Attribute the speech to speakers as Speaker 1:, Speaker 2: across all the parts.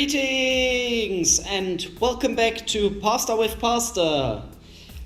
Speaker 1: Greetings and welcome back to Pasta with Pasta.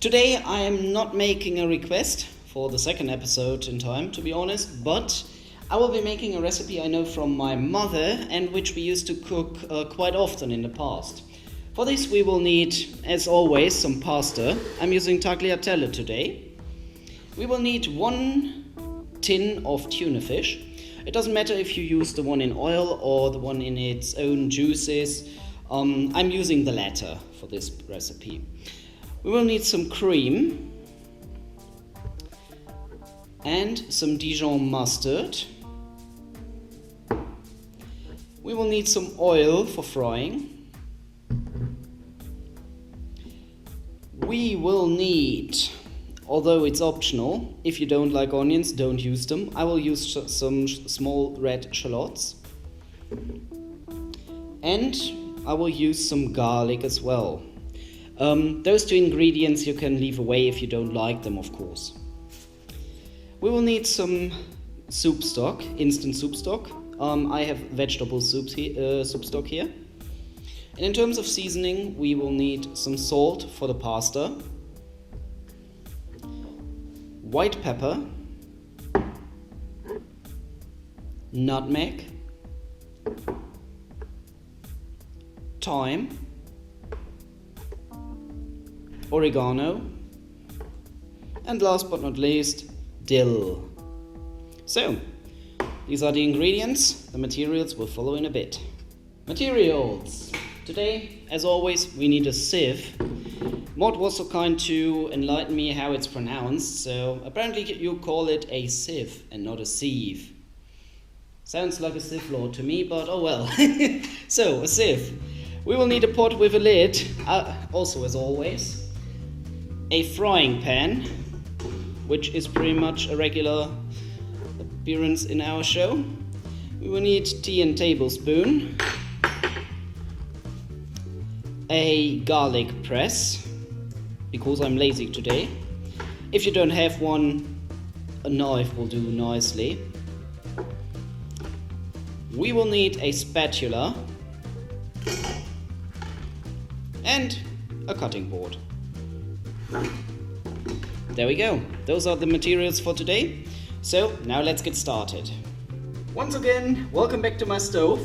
Speaker 1: Today I am not making a request for the second episode in time, to be honest, but I will be making a recipe I know from my mother and which we used to cook quite often in the past. For this we will need, as always, some pasta. I'm using Tagliatelle today. We will need 1 tin of tuna fish. It doesn't matter if you use the one in oil or the one in its own juices. I'm using the latter for this recipe. We will need some cream and some Dijon mustard. We will need some oil for frying. We will need, although it's optional, if you don't like onions, don't use them. I will use some small red shallots. And I will use some garlic as well. Those 2 ingredients you can leave away if you don't like them, of course. We will need some soup stock, instant soup stock. I have vegetable soup stock here. And in terms of seasoning, we will need some salt for the pasta, white pepper, nutmeg, thyme, oregano, and last but not least, dill. So, these are the ingredients. The materials will follow in a bit. Materials. Today, as always, we need a sieve. Maud was so kind to enlighten me how it's pronounced, so apparently you call it a sieve and not a sieve. Sounds like a Sith Lord to me, but oh well. So, a sieve. We will need a pot with a lid, also as always. A frying pan, which is pretty much a regular appearance in our show. We will need tea and tablespoon. A garlic press, because I'm lazy today. If you don't have one, a knife will do nicely. We will need a spatula and a cutting board. There we go. Those are the materials for today. So now let's get started. Once again, welcome back to my stove.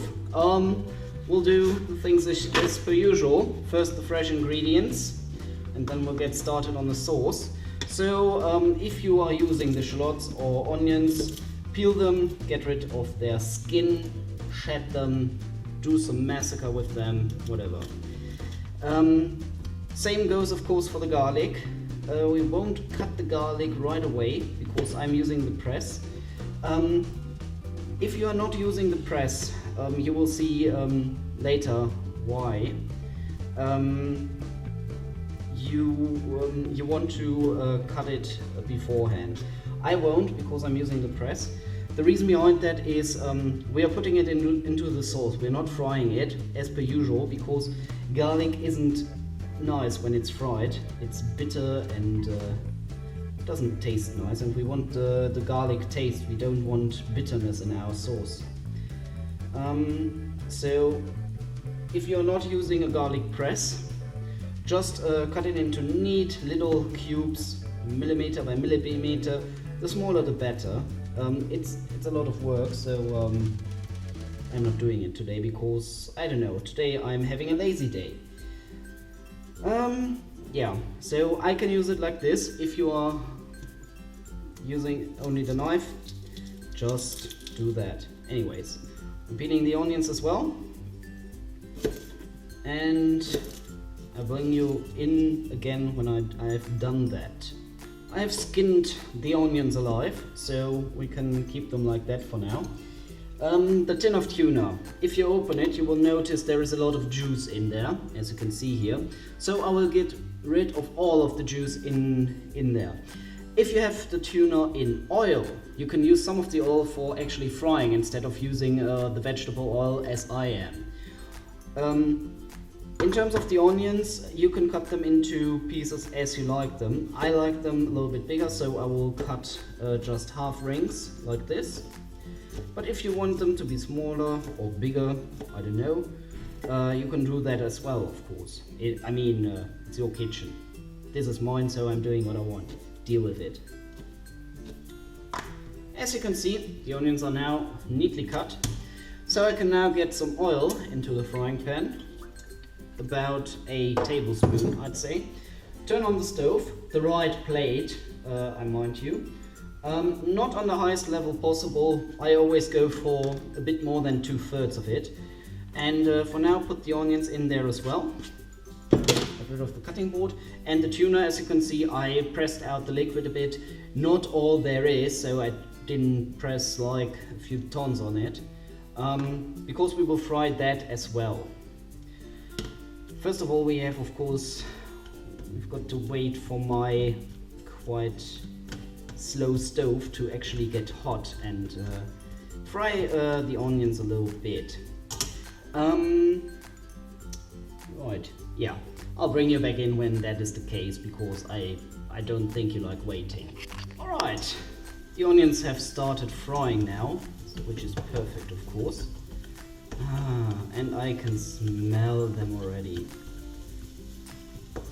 Speaker 1: We'll do the things as per usual. First the fresh ingredients, and then we'll get started on the sauce. So if you are using the shallots or onions, peel them, get rid of their skin, shed them, do some massacre with them, whatever. Same goes of course for the garlic. We won't cut the garlic right away because I'm using the press. If you are not using the press, you will see later why. You want to cut it beforehand. I won't because I'm using the press. The reason behind that is we are putting it into the sauce. We're not frying it as per usual because garlic isn't nice when it's fried. It's bitter and doesn't taste nice, and we want the garlic taste. We don't want bitterness in our sauce. So if you're not using a garlic press, just cut it into neat little cubes, millimeter by millimeter. The smaller the better. It's a lot of work, so I'm not doing it today because I don't know. Today I'm having a lazy day. Yeah, so I can use it like this. If you are using only the knife, just do that. Anyways, I'm peeling the onions as well, and I bring you in again when I've done that. I have skinned the onions alive, so we can keep them like that for now. The tin of tuna. If you open it, you will notice there is a lot of juice in there, as you can see here. So I will get rid of all of the juice in there. If you have the tuna in oil, you can use some of the oil for actually frying instead of using the vegetable oil as I am. In terms of the onions, you can cut them into pieces as you like them. I like them a little bit bigger, so I will cut just half rings like this. But if you want them to be smaller or bigger, I don't know, you can do that as well, of course. It's your kitchen. This is mine, so I'm doing what I want. Deal with it. As you can see, the onions are now neatly cut. So I can now get some oil into the frying pan. About a tablespoon, I'd say. Turn on the stove, the right plate, I mind you. Not on the highest level possible. I always go for a bit more than 2/3 of it. And for now, put the onions in there as well. Get rid of the cutting board. And the tuna, as you can see, I pressed out the liquid a bit. Not all there is, so I didn't press like a few tons on it. Because we will fry that as well. First of all, we have, of course, we've got to wait for my quite slow stove to actually get hot and fry the onions a little bit. Right, yeah, I'll bring you back in when that is the case, because I don't think you like waiting. Alright, the onions have started frying now, which is perfect, of course. And I can smell them already.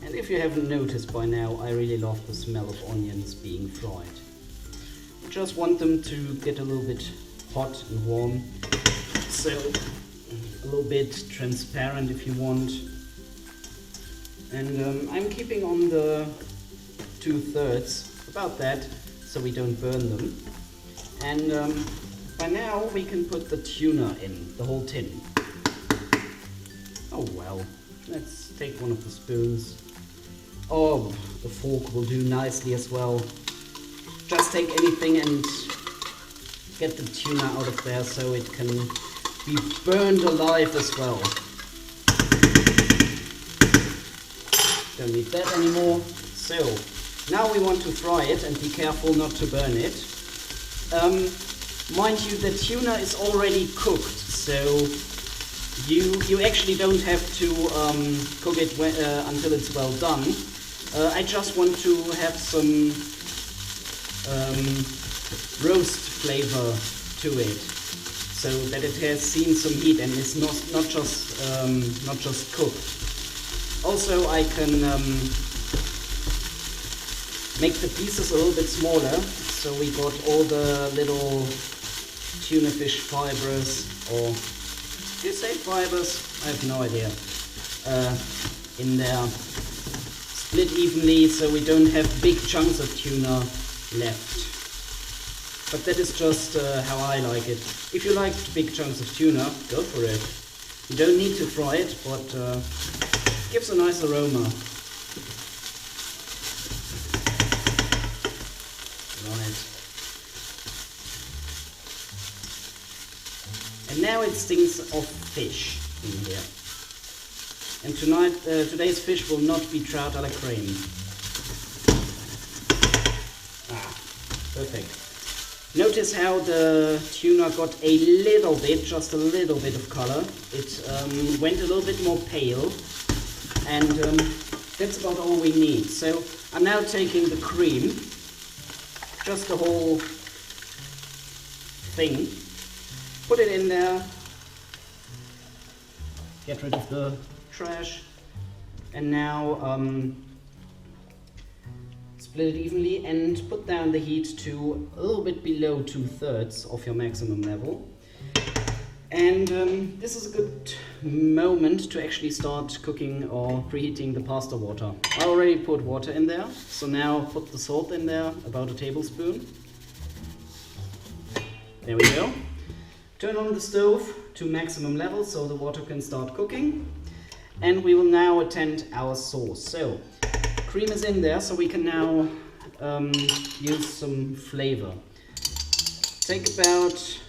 Speaker 1: And if you haven't noticed by now, I really love the smell of onions being fried. I just want them to get a little bit hot and warm. So, a little bit transparent if you want. And I'm keeping on the 2/3, about that, so we don't burn them. And by now we can put the tuna in, the whole tin. Oh well, let's take one of the spoons. Oh, the fork will do nicely as well. Just take anything and get the tuna out of there so it can be burned alive as well. Don't need that anymore. So, now we want to fry it and be careful not to burn it. Mind you, the tuna is already cooked, so you actually don't have to cook it until it's well done. I just want to have some roast flavor to it, so that it has seen some heat and is not just cooked. Also, I can make the pieces a little bit smaller, so we got all the little Tunafish fibers, or do you say fibers? I have no idea. In there, split evenly, so we don't have big chunks of tuna left. But that is just how I like it. If you like big chunks of tuna, go for it. You don't need to fry it, but it gives a nice aroma. Right. And now it stinks of fish in here. And today's fish will not be trout a la creme. Perfect. Notice how the tuna got a little bit, just a little bit of color. It went a little bit more pale, and that's about all we need. So I'm now taking the cream, just the whole thing, put it in there, get rid of the trash, and now split it evenly and put down the heat to a little bit below 2/3 of your maximum level. And this is a good moment to actually start cooking or preheating the pasta water. I already put water in there, so now put the salt in there, about a tablespoon. There we go. Turn on the stove to maximum level so the water can start cooking. And we will now attend our sauce. So, cream is in there, so we can now use some flavor. Take about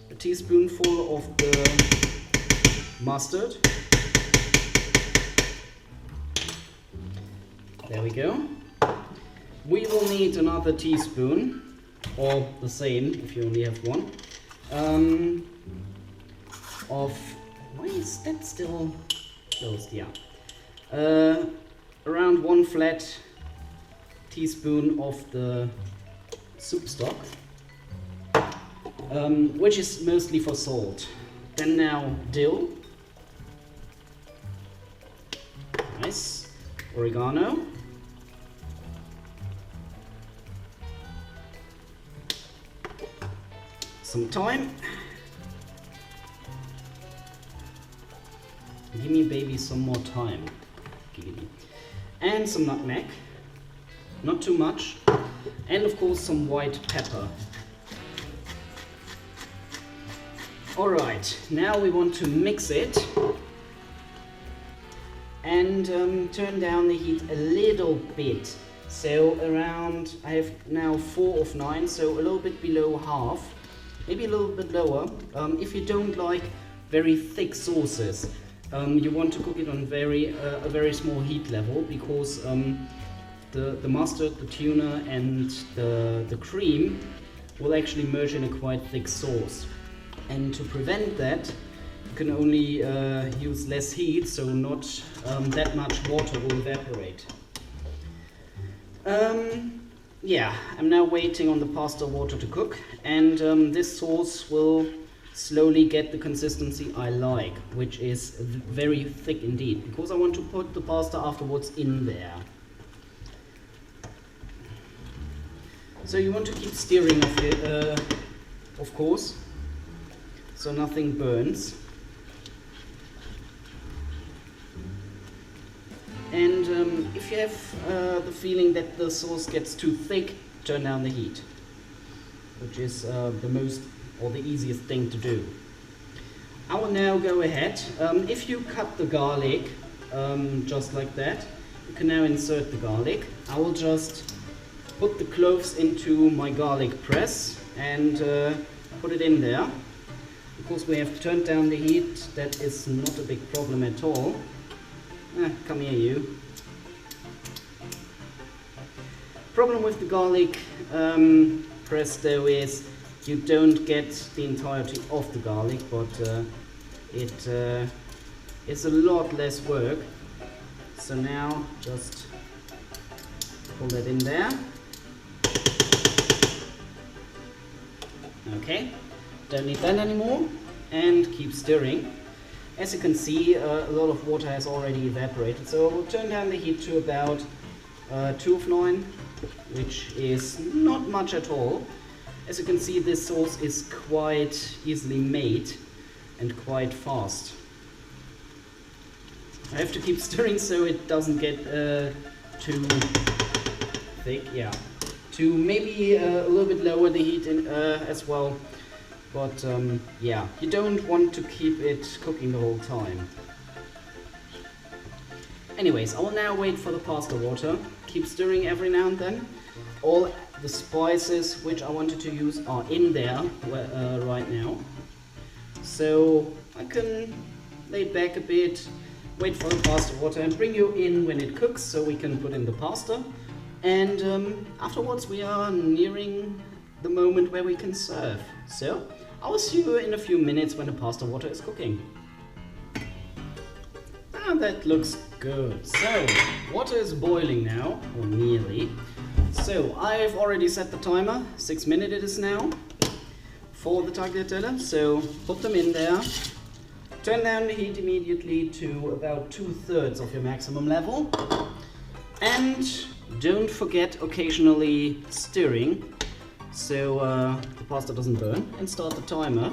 Speaker 1: a teaspoonful of the mustard. There we go. We will need another teaspoon, or the same if you only have one, of, why is that still closed? Yeah. Around 1 flat teaspoon of the soup stock, which is mostly for salt. Then now dill, Nice. Oregano. Some thyme. Give me, baby, some more thyme. And some nutmeg. Not too much. And of course some white pepper. Alright, now we want to mix it and turn down the heat a little bit. So around, I have now 4 of 9, so a little bit below half, maybe a little bit lower. If you don't like very thick sauces, you want to cook it on a very small heat level, because the mustard, the tuna and the cream will actually merge in a quite thick sauce. And to prevent that, you can only use less heat, so not that much water will evaporate. Yeah, I'm now waiting on the pasta water to cook, and this sauce will slowly get the consistency I like, which is very thick indeed, because I want to put the pasta afterwards in there. So you want to keep stirring of course, so nothing burns. And if you have the feeling that the sauce gets too thick, turn down the heat, which is the easiest thing to do. I will now go ahead. If you cut the garlic just like that, you can now insert the garlic. I will just put the cloves into my garlic press and put it in there. Because we have turned down the heat, that is not a big problem at all. Come here, you. Problem with the garlic press though is you don't get the entirety of the garlic, but it's a lot less work. So now just pull that in there. Okay, don't need that anymore, and keep stirring. As you can see, a lot of water has already evaporated, so we'll turn down the heat to about 2 of 9, which is not much at all. As you can see, this sauce is quite easily made and quite fast. I have to keep stirring so it doesn't get too thick. Yeah, to maybe a little bit lower the heat as well. But yeah, you don't want to keep it cooking the whole time. Anyways, I will now wait for the pasta water. Keep stirring every now and then. All the spices which I wanted to use are in there right now. So I can lay back a bit, wait for the pasta water and bring you in when it cooks so we can put in the pasta. And afterwards we are nearing the moment where we can serve. So I will see you in a few minutes when the pasta water is cooking. Ah, that looks good. So, water is boiling now, or nearly. So, I've already set the timer, 6 minutes it is now, for the tagliatelle. So, put them in there. Turn down the heat immediately to about 2/3 of your maximum level. And don't forget occasionally stirring, so the pasta doesn't burn, and start the timer.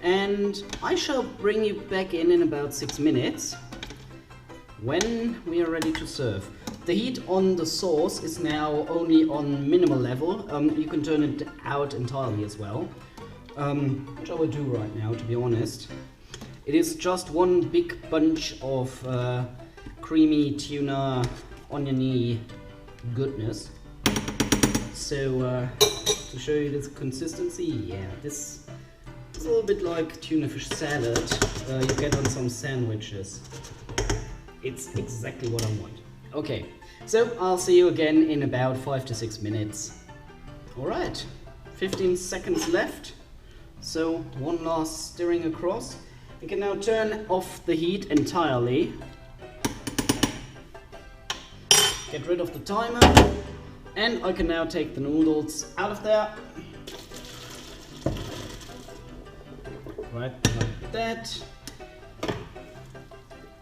Speaker 1: And I shall bring you back in about 6 minutes when we are ready to serve. The heat on the sauce is now only on minimal level. You can turn it out entirely as well, which I will do right now, to be honest. It is just one big bunch of creamy tuna, oniony goodness. So to show you this consistency, yeah, this is a little bit like Tunafish salad you get on some sandwiches. It's exactly what I want. Okay, so I'll see you again in about 5 to 6 minutes. Alright, 15 seconds left. So one last stirring across. We can now turn off the heat entirely. Get rid of the timer. And I can now take the noodles out of there. Right like that.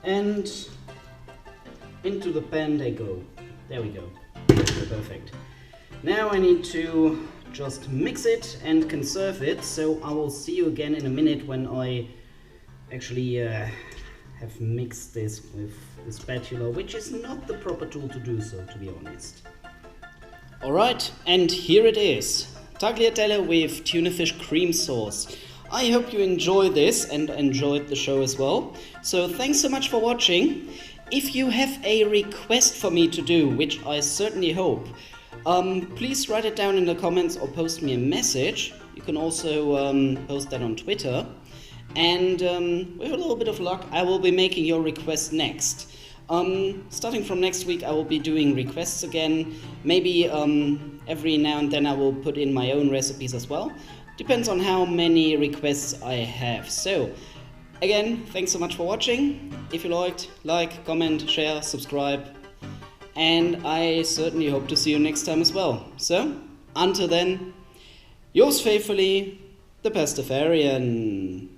Speaker 1: And into the pan they go. There we go. Perfect. Now I need to just mix it and conserve it, so I will see you again in a minute when I actually have mixed this with the spatula, which is not the proper tool to do so, to be honest. Alright, and here it is. Tagliatelle with tuna fish cream sauce. I hope you enjoy this and enjoyed the show as well. So thanks so much for watching. If you have a request for me to do, which I certainly hope, please write it down in the comments or post me a message. You can also post that on Twitter. And with a little bit of luck, I will be making your request next. Starting from next week, I will be doing requests again. Maybe every now and then I will put in my own recipes as well. Depends on how many requests I have. So, again, thanks so much for watching. If you liked, like, comment, share, subscribe. And I certainly hope to see you next time as well. So, until then, yours faithfully, the Pastafarian.